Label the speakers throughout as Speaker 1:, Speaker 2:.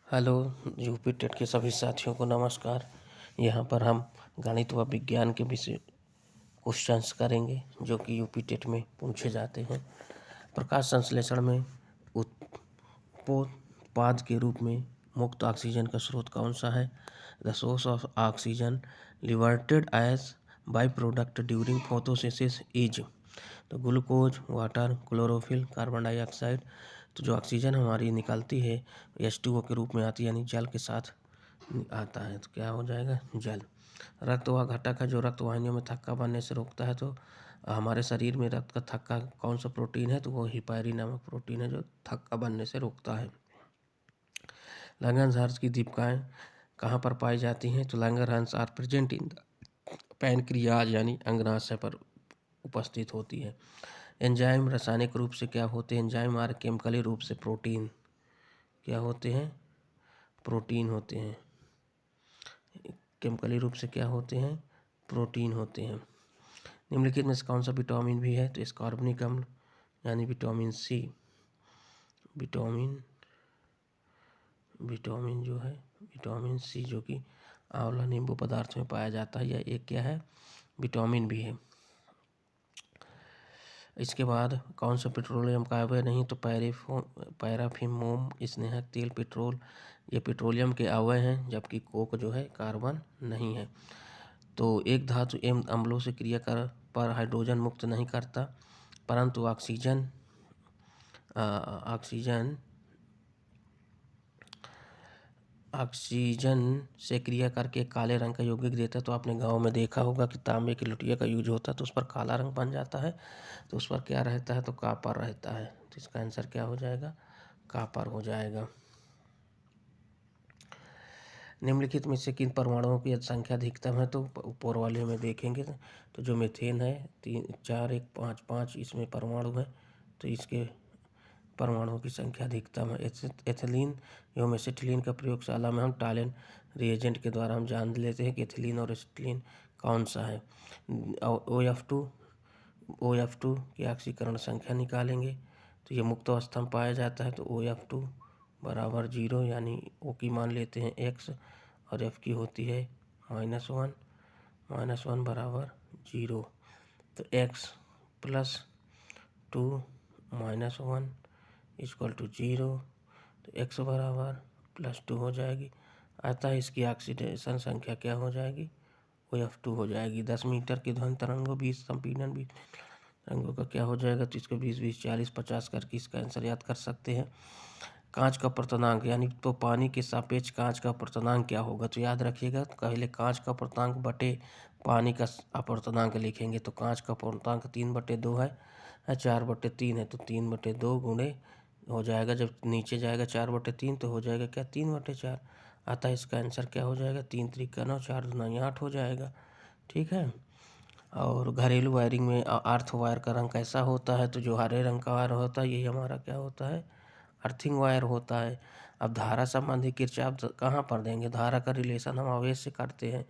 Speaker 1: Hello UP TET के सभी साथियों को नमस्कार। यहाँ पर हम गणित व विज्ञान के विषय क्वेश्चंस करेंगे जो कि यूपी टेट में पूछे जाते हैं। प्रकाश संश्लेषण में उत्पाद के रूप में मुक्त ऑक्सीजन का स्रोत कौन सा है? The source of oxygen liberated as by product during photosynthesis is तो glucose, water, chlorophyll, carbon dioxide. तो जो ऑक्सीजन हमारी निकलती है H2O के रूप में आती है, यानी जल के साथ आता है, तो क्या हो जाएगा? जल। रक्त व घटक है जो रक्त वाहिनियों में थक्का बनने से रोकता है। तो हमारे शरीर में रक्त का थक्का कौन सा प्रोटीन है? तो वो हिपैरी नामक प्रोटीन है जो थक्का बनने से रोकता है। लैंगरहंस की दीपिकाएँ कहाँ पर पाई जाती हैं? तो Langerhans are present in pancreas यानी अंगनाशय पर उपस्थित होती है। एंजाइम रासायनिक रूप से क्या होते हैं? एंजाइम आर केमिकली रूप से प्रोटीन क्या होते हैं? प्रोटीन होते हैं। केमिकली रूप से क्या होते हैं? प्रोटीन होते हैं। निम्नलिखित में से कौन सा विटामिन भी है? तो स्कॉर्बनिक अम्ल यानी विटामिन सी। विटामिन जो है विटामिन सी जो कि आंवला नींबू पदार्थ में पाया जाता है, यह एक क्या है? विटामिन भी है। इसके बाद कौन सा पेट्रोलियम का अवयव नहीं? तो पैराफिन, स्नेहक तेल, पेट्रोल, ये पेट्रोलियम के अवयव हैं, जबकि कोक जो है कार्बन नहीं है। तो एक धातु एम अम्लों से क्रिया कर पर हाइड्रोजन मुक्त नहीं करता, परंतु ऑक्सीजन से क्रिया करके काले रंग का यौगिक देता है। तो आपने गांव में देखा होगा कि तांबे की लुटिया का यूज होता है तो उस पर काला रंग बन जाता है, तो उस पर क्या रहता है? तो कापर रहता है। तो इसका आंसर क्या हो जाएगा? कापर हो जाएगा। निम्नलिखित में से किन परमाणुओं की संख्या अधिकतम है? तो ऊपर वाले में देखेंगे तो जो मीथेन है 3 4 1 5 5 इसमें परमाणु है, तो इसके परमाणुओं की संख्या अधिकतम है। एथिलीन एवं एसिटिलीन का प्रयोगशाला में हम टालेन रिएजेंट के द्वारा हम जान लेते हैं कि एथिलीन और एसिटिलीन कौन सा है। OF2 की ऑक्सीकरण संख्या निकालेंगे तो ये मुक्त अवस्था में पाया जाता है। तो OF2 बराबर 0 यानी O की मान लेते हैं x और F की होती है -1 बराबर 0। तो x + 2 - 1 = 0। तो x बराबर +2 हो जाएगी, अतः इसकी ऑक्सीडेशन संख्या क्या हो जाएगी? OF2 हो जाएगी। 10 मीटर की ध्वनि तरंगों 20 संपीड़न 20 तरंगों का क्या हो जाएगा? तो इसको 20 20 40 50 करके इसका आंसर याद कर सकते हैं। कांच का अपर्तनांक यानी तो पानी के सापेक्ष कांच का अपर्तनांक क्या होगा? तो याद रखिएगा, तो पहले कांच का अपर्तनांक बटे पानी का अपर्तनांक लिखेंगे। तो कांच का अपर्तनांक 3/2 है, 4/3 है, तो 3/2 गुणे हो जाएगा। जब नीचे जाएगा 4/3 तो हो जाएगा क्या? 3/4। अतः इसका आंसर क्या हो जाएगा? 3 त्रिक 9, 4 दूना 8 हो जाएगा। ठीक है। और घरेलू वायरिंग में अर्थ वायर का रंग कैसा होता है? तो जो हरे रंग का वायर होता है यही हमारा क्या होता है? अर्थिंग वायर होता है। अब धारा संबंधी किरचॉफ कहाँ पर देंगे? धारा का रिलेशन हम आवेश से करते हैं,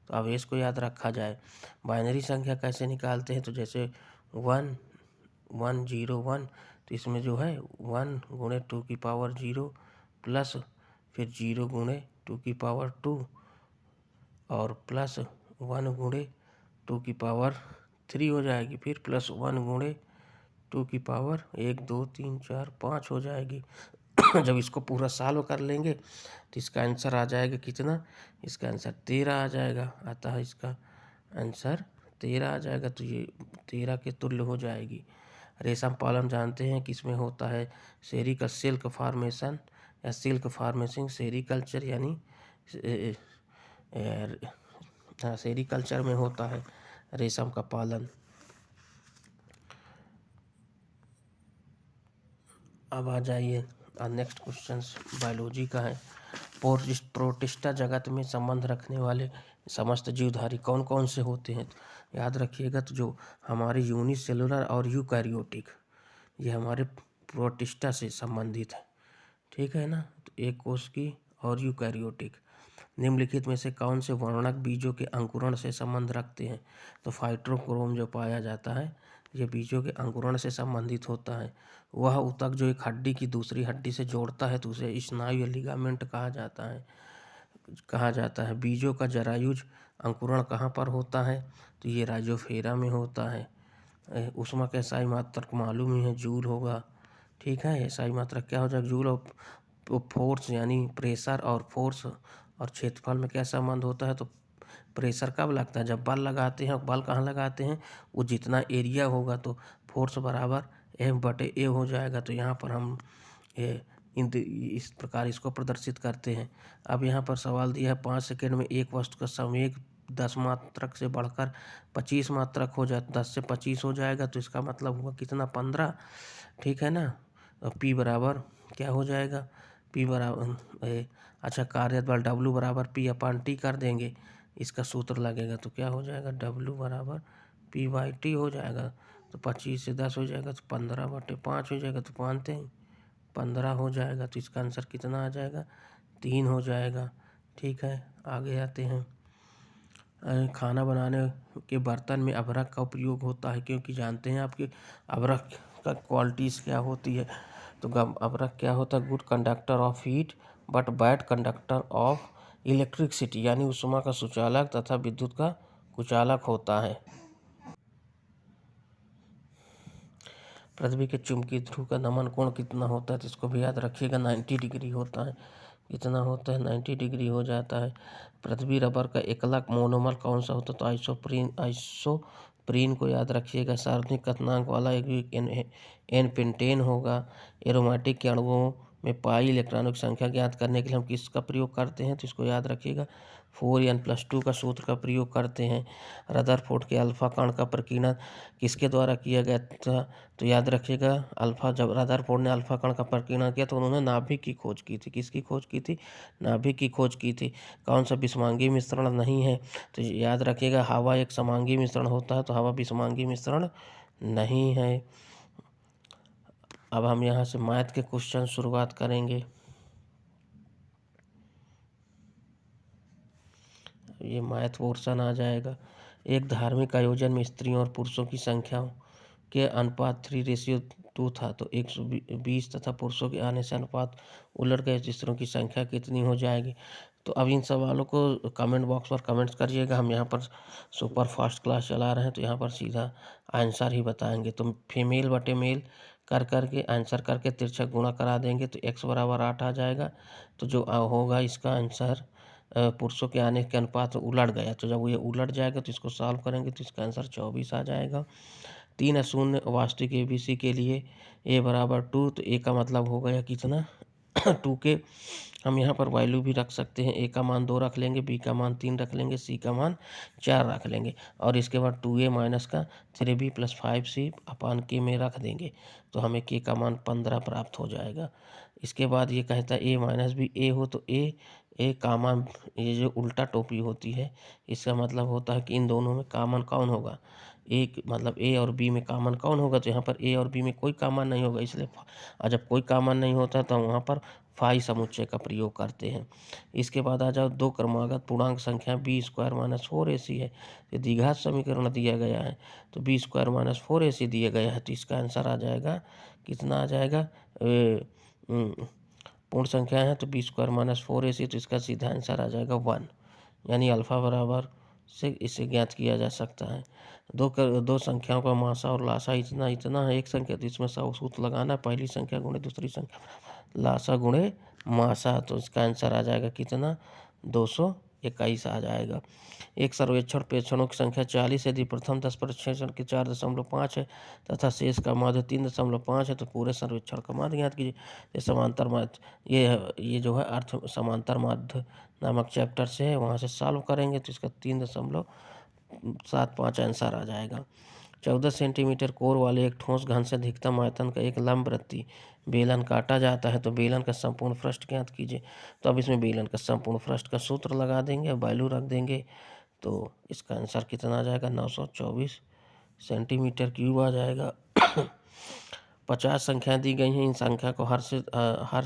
Speaker 1: तो आवेश को याद रखा जाए। बाइनरी संख्या कैसे निकालते हैं? तो जैसे 1 1 0 1, तो इसमें जो है 1 × 2⁻0 प्लस फिर 0 × 2⁻2 और प्लस 1 × 2⁻3 हो जाएगी, फिर प्लस 1 × 2⁻1 2 3 4 5 हो जाएगी। जब इसको पूरा सॉल्व कर लेंगे तो इसका आंसर आ जाएगा कितना? इसका आंसर 13 आ जाएगा। अतः इसका आंसर 13 आ जाएगा, तो ये 13 के तुल्य हो जाएगी। रेशम पालन जानते हैं किसमें होता है? सिल्क फॉर्मेशन या सिल्क फार्मेसिंग सेरीकल्चर यानी सेरीकल्चर में होता है रेशम का पालन। अब आ जाइए नेक्स्ट क्वेश्चन बायोलॉजी का है। प्रोटिस्टा जगत में संबंध रखने वाले समस्त जीवधारी कौन कौन से होते हैं? तो याद रखिएगा, तो जो हमारे यूनिसेलुलर और यूकैरियोटिक ये हमारे प्रोटिस्टा से संबंधित है। ठीक है ना। तो एक कोश की और यूकैरियोटिक। निम्नलिखित में से कौन से वर्णक बीजों के अंकुरण से संबंध रखते हैं? तो फाइटोक्रोम जो पाया जाता है ये बीजों के अंकुरण से संबंधित होता है। वह ऊतक जो एक हड्डी की दूसरी हड्डी से जोड़ता है तो उसे स्नायु या लिगामेंट कहा जाता है। बीजों का जरायुज अंकुरण कहाँ पर होता है? तो ये राइजोफेरा में होता है। ऊष्मा का एसआई मात्रक मालूम ही है, जूल होगा। ठीक है, एसआई मात्रक क्या हो जाएगा? जूल। और फोर्स यानी प्रेशर और फोर्स और क्षेत्रफल में क्या संबंध होता है? तो प्रेशर कब लगता है? जब बल लगाते हैं। और बल कहाँ लगाते हैं? वो जितना एरिया होगा तो फोर्स बराबर F/A हो जाएगा। तो यहाँ पर हम इस प्रकार इसको प्रदर्शित करते हैं। अब यहाँ पर सवाल दिया है 5 सेकेंड में एक वस्तु का संवेग 10 मात्रक से बढ़कर 25 मात्रक हो जाए, 10 से 25 हो जाएगा। तो इसका मतलब हुआ कितना? 15। ठीक है ना। P बराबर क्या हो जाएगा? P बराबर अच्छा, कार्य बल W बराबर P/T कर देंगे। इसका सूत्र लगेगा तो क्या हो जाएगा? W बराबर P/T हो जाएगा। तो 25 से 10 हो जाएगा तो 15/5 हो जाएगा। तो मानते हैं 15 हो जाएगा। तो इसका आंसर कितना आ जाएगा? 3 हो जाएगा। ठीक है, आगे आते हैं। खाना बनाने के बर्तन में अभ्रक का उपयोग होता है, क्योंकि जानते हैं आपके अभ्रक का क्वालिटीज़ क्या होती है। तो अभ्रक क्या होता है? Good conductor of heat but bad conductor of electricity, यानी ऊष्मा का सुचालक तथा विद्युत का कुचालक होता है। पृथ्वी के चुंबकीय ध्रुव का नमन कोण कितना होता है? तो इसको भी याद रखिएगा, 90 डिग्री होता है। कितना होता है? 90 डिग्री हो जाता है। पृथ्वी रबर का एकलक मोनोमर कौन सा होता है? तो आइसोप्रीन को याद रखिएगा। सार्वत्रिक कथनांक वाला एक एन पेंटेन होगा। एरोमेटिक के अणुओं में पाई इलेक्ट्रॉनों की संख्या ज्ञात करने के लिए हम किसका प्रयोग करते हैं? तो इसको याद रखिएगा, 4n+2 का सूत्र का प्रयोग करते हैं। रदरफोर्ड के अल्फा कण का प्रकीर्णन किसके द्वारा किया गया था? तो याद रखिएगा, जब रदरफोर्ड ने अल्फा कण का प्रकीर्णन किया तो उन्होंने नाभिक की खोज की थी। किसकी खोज की थी? नाभिक की खोज की थी। कौन सा विषमांगी मिश्रण नहीं है? तो याद रखिएगा, हवा एक समांगी मिश्रण होता है, तो हवा विषमांगी मिश्रण नहीं है। अब हम यहाँ से मैथ के क्वेश्चन शुरुआत करेंगे। ये मैथ पोर्शन आ जाएगा। एक धार्मिक आयोजन में स्त्रियों और पुरुषों की संख्याओं के अनुपात 3:2 था, तो 120 तथा पुरुषों के आने से अनुपात उलट गए, स्त्रियों की संख्या कितनी हो जाएगी? तो अब इन सवालों को कमेंट बॉक्स पर कमेंट्स करिएगा। हम यहाँ पर सुपर फास्ट क्लास चला रहे हैं तो यहाँ पर सीधा आंसर ही बताएंगे। तो फीमेल बटे मेल कर करके आंसर करके तिरछक गुणा करा देंगे तो x बराबर 8 आ जाएगा। तो जो होगा इसका आंसर पुरुषों के आने के अनुपात उलट गया, तो जब ये उलट जाएगा तो इसको सॉल्व करेंगे तो इसका आंसर 24 आ जाएगा। 3 शून्य वास्तविक ABC के लिए A बराबर 2, तो A का मतलब हो गया कितना? 2 के हम यहाँ पर वैल्यू भी रख सकते हैं। A का मान 2 रख लेंगे, B का मान 3 रख लेंगे, C का मान 4 रख लेंगे और इसके बाद 2A माइनस का 3B + 5C/K में रख देंगे तो हमें K का मान 15 प्राप्त हो जाएगा। इसके बाद ये कहता है A माइनस भी A हो तो A कामन, ये जो उल्टा टोपी होती है इसका मतलब होता है कि इन दोनों में कामन कौन होगा? एक मतलब A और B में कामन कौन होगा? तो यहाँ पर A और B में कोई कामन नहीं होगा, इसलिए और जब कोई कामन नहीं होता तो हम वहाँ पर फाई समुच्चय का प्रयोग करते हैं। इसके बाद आ जाओ, दो क्रमागत पूर्णांक संख्या B² - 4AC है। ये द्विघात समीकरण दिया गया है तो B² - 4AC दिया गया है तो इसका आंसर आ जाएगा कितना? आ जाएगा पूर्ण संख्या है तो B² - 4AC, तो इसका सीधा आंसर आ जाएगा 1, यानी अल्फा बराबर से इसे ज्ञात किया जा सकता है। दो संख्याओं का मासा और लासा इतना इतना है। एक संख्या तो इसमें सूत्र लगाना, पहली संख्या गुणे दूसरी संख्या लासा गुणे मासा, तो इसका आंसर आ जाएगा कितना? 221 आ जाएगा। एक सर्वेक्षण प्रेक्षणों की संख्या 40 यदि प्रथम 10 परीक्षण के 4.5 है तथा शेष का माध्य 3.5 है तो पूरे सर्वेक्षण का माध्य ज्ञात कीजिए। ये समांतर माध्य, ये जो है अर्थ समांतर माध्य नामक चैप्टर से है, वहाँ से सॉल्व करेंगे तो इसका 3.75 आंसर आ जाएगा। 14 सेंटीमीटर कोर वाले एक ठोस घन से अधिकतम आयतन का एक लंबवृत्तीय बेलन काटा जाता है तो बेलन का संपूर्ण पृष्ठ ज्ञात कीजिए। तो अब इसमें बेलन का संपूर्ण पृष्ठ का सूत्र लगा देंगे, वैल्यू रख देंगे तो इसका आंसर कितना आ जाएगा? 924 सेंटीमीटर क्यूब आ जाएगा। 50 संख्याएँ दी गई हैं, इन संख्या को हर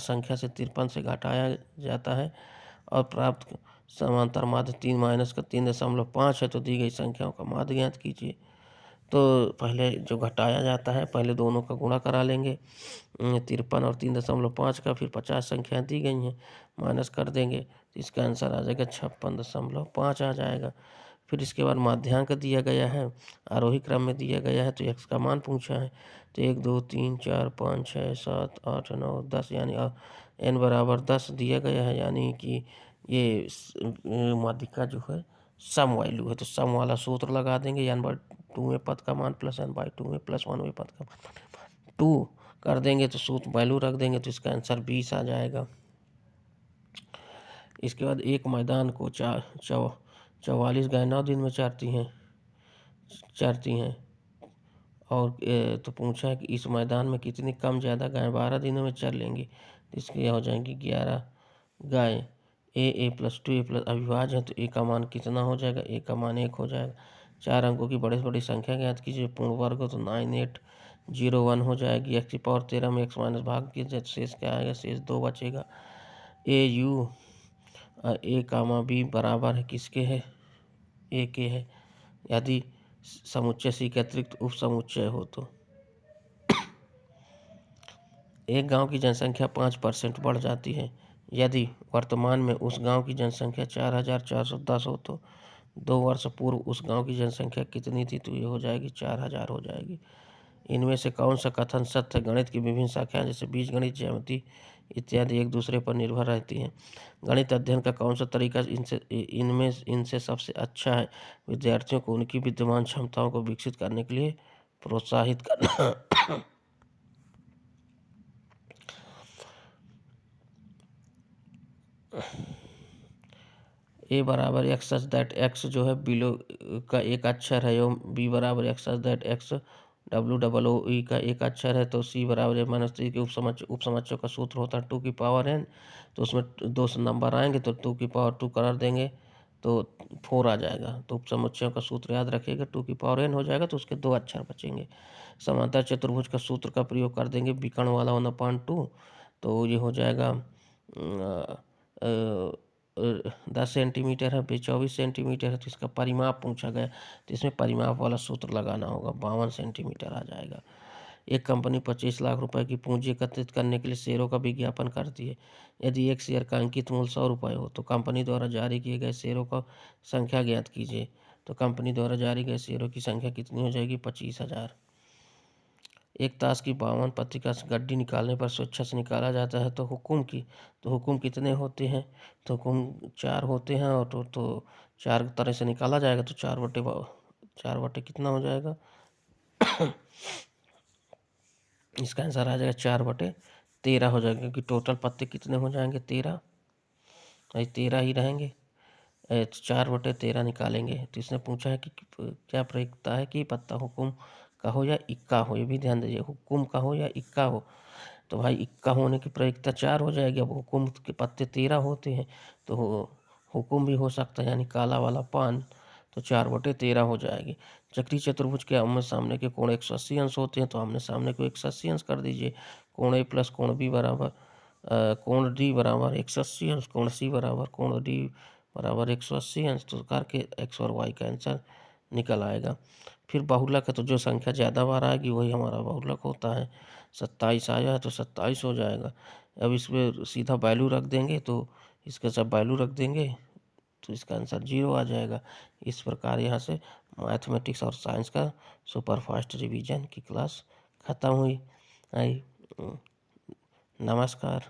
Speaker 1: संख्या से 53 से घटाया जाता है और प्राप्त समांतर माध्य 3 - का 3.5 है तो दी गई संख्याओं का माध्य ज्ञात कीजिए। तो पहले जो घटाया जाता है, पहले दोनों का गुणा करा लेंगे 53 और 3.5 का, फिर 50 संख्याएँ दी गई हैं माइनस कर देंगे तो इसका आंसर आ जाएगा 56.5 आ जाएगा। फिर इसके बाद माध्यांक दिया गया है, आरोही क्रम में दिया गया है, तो x का मान पूछा है। तो 1 2 3 4 5 6 7 8 9 10 यानी n बराबर 10 दिया गया है, यानी कि ये माध्यिका जो है सम वैल्यू है। तो सम वाला सूत्र लगा देंगे, n/2 में पद का मान प्लस n/2 में प्लस 1 में पद का मान 2 कर देंगे तो सूत्र वैल्यू रख देंगे तो इसका आंसर 20 आ जाएगा। इसके बाद एक मैदान को 44 गाय 9 दिन में चरती हैं और तो पूछा है कि इस मैदान में कितनी कम ज़्यादा गाय 12 दिनों में चर लेंगी। तो इसके हो जाएंगी 11 गाय। a प्लस 2 a प्लस अविभाज्य है तो a का मान कितना हो जाएगा, a का मान 1 हो जाएगा। 4 अंकों की बड़ी से बड़ी संख्या ज्ञात कीजिए पूर्ण वर्ग हो तो 9801 हो जाएगी। x की पावर 13 में x माइनस भाग कीजिए तो शेष क्या आएगा, शेष 2 बचेगा। a कामा b बराबर है किसके है, a के है यदि समुच्चय सी के अतिरिक्त उप समुच्चय हो तो। एक गांव की जनसंख्या 5% बढ़ जाती है यदि वर्तमान में उस गांव की जनसंख्या 4410 हो तो 2 वर्ष पूर्व उस गांव की जनसंख्या कितनी थी, तो ये हो जाएगी 4000 हो जाएगी। इनमें से कौन सा कथन सत्य है। गणित की विभिन्न शाखाएं जैसे बीजगणित, ज्यामिति इत्यादि एक दूसरे पर निर्भर रहती हैं। गणित अध्ययन का कौन सा तरीका इनसे सबसे अच्छा है। विद्यार्थियों को उनकी विद्यमान क्षमताओं को विकसित करने के लिए प्रोत्साहित करना। ए बराबर एक्स सच दैट एक्स जो है बिलो का एक अक्षर है एवं बी बराबर x such that x WOOE का एक अक्षर है। तो सी बराबर -3 के उपसमुच्चयों का सूत्र होता है 2 की पावर n। तो उसमें 2 नंबर आएंगे तो 2 की पावर 2 कर देंगे तो 4 आ जाएगा। तो उपसमुच्चयों का सूत्र याद रखिएगा 2 की पावर n हो जाएगा तो उसके 2 अक्षर बचेंगे। समांतर चतुर्भुज का सूत्र का प्रयोग कर देंगे विकर्ण वाला 1/2 तो ये हो जाएगा 10 सेंटीमीटर है, 24 सेंटीमीटर है तो इसका परिमाप पूछा गया तो इसमें परिमाप वाला सूत्र लगाना होगा 52 सेंटीमीटर आ जाएगा। एक कंपनी 25 लाख रुपए की पूंजी एकत्रित करने के लिए शेयरों का विज्ञापन करती है। यदि एक शेयर का अंकित मूल्य 100 रुपये हो तो कंपनी द्वारा जारी किए गए शेयरों का संख्या ज्ञात कीजिए। तो कंपनी द्वारा जारी गए शेयरों की संख्या कितनी हो जाएगी, 25,000। एक ताश की 52 पत्रिका से गड्डी निकालने पर स्वेच्छा से निकाला जाता है तो हुक्म कितने होते हैं। तो हुक्म 4 होते हैं और तो 4 तरह से निकाला जाएगा तो 4 बटे कितना हो जाएगा। इसका आंसर आ जाएगा 4/13 हो जाएगा क्योंकि टोटल पत्ते कितने हो जाएंगे 13, 13 ही रहेंगे। 4/13 निकालेंगे तो इसने पूछा है कि क्या प्रयुक्ता है कि पत्ता हुक्म का हो या इक्का हो। ये भी ध्यान दीजिए हुक्म का हो या इक्का हो। तो भाई इक्का होने की प्रयुक्ता 4 हो जाएगी। अब हुक्म के पत्ते 13 होते हैं तो हुक्म भी हो सकता है यानी काला वाला पान तो 4/13 हो जाएगी। चक्रीय चतुर्भुज के आमने सामने के कोण 180 अंश होते हैं तो आमने सामने को 180 अंश कर दीजिए। कोण ए प्लस कोण बी बराबर कोण डी बराबर 180 अंश, कोण सी बराबर कोण डी बराबर 180 अंश। तो करके x और y का आंसर निकल आएगा। फिर बहुलक है तो जो संख्या ज़्यादा बार आएगी वही हमारा बहुलक होता है। 27 आया है तो 27 हो जाएगा। अब इसमें सीधा वैल्यू रख देंगे तो इसका सब वैल्यू रख देंगे तो इसका आंसर 0 आ जाएगा। इस प्रकार यहाँ से मैथमेटिक्स और साइंस का सुपर फास्ट रिवीजन की क्लास ख़त्म हुई। नमस्कार।